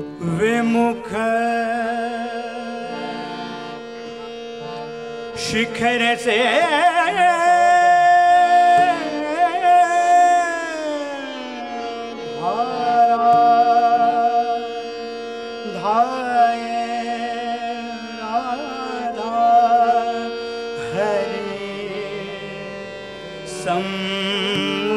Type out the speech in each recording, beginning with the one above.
विमुख शिखर से धाये राधा हरि सम्मुख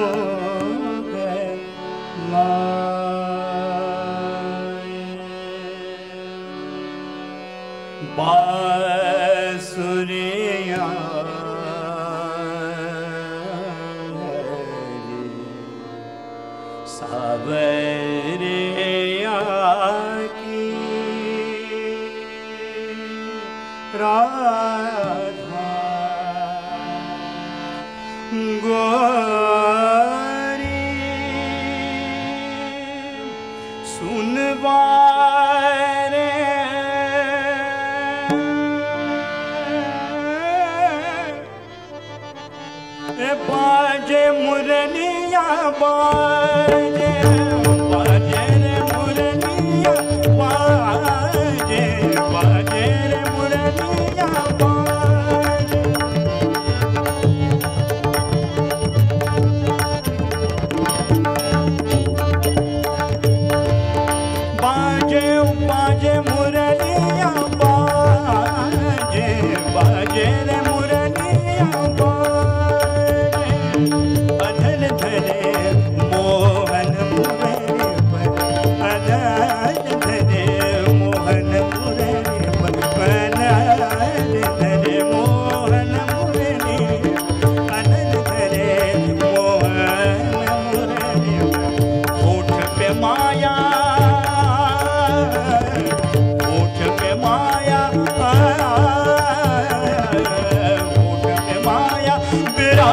बांसुरिया सावरिया की राधा गोरी सुनवारे बाजे मुरलिया बाजे बाजे रे मुरलिया बाजे बाजे रे मुरलिया बाजे बाजे बाजे मुरलिया बाजे बाजे रे मुरलिया अधल धरे मोहन मुरली पर अधल धरे मोहन मुरली पर अधल धरे मोहन मुरली अधल धरे मोहन मुरली होठ पे माया होठ पे माया होठ पे माया बिरा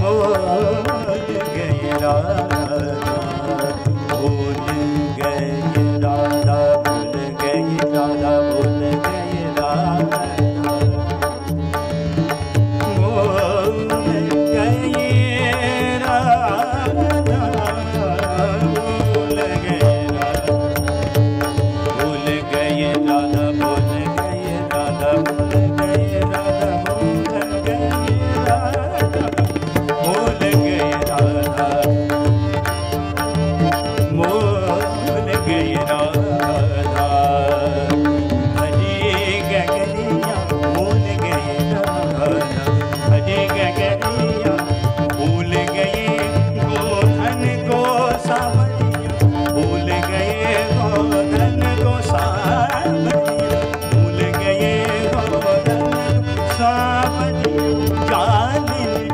भूल गई राधा, भूल गई राधा, भूल गई राधा, भूल गई राधा, भूल गई राधा, भूल गई राधा, भूल गई राधा, भूल गई राधा, भूल गई राधा, भूल गई राधा, भूल गई राधा, भूल गई राधा, हरी गगरिया भूल गई राधा, हरी गगरिया भूल गई गोधन को सावरिया, भूल गए गोधन को सावरिया, भूल गए गोधन को सावरिया, जालिन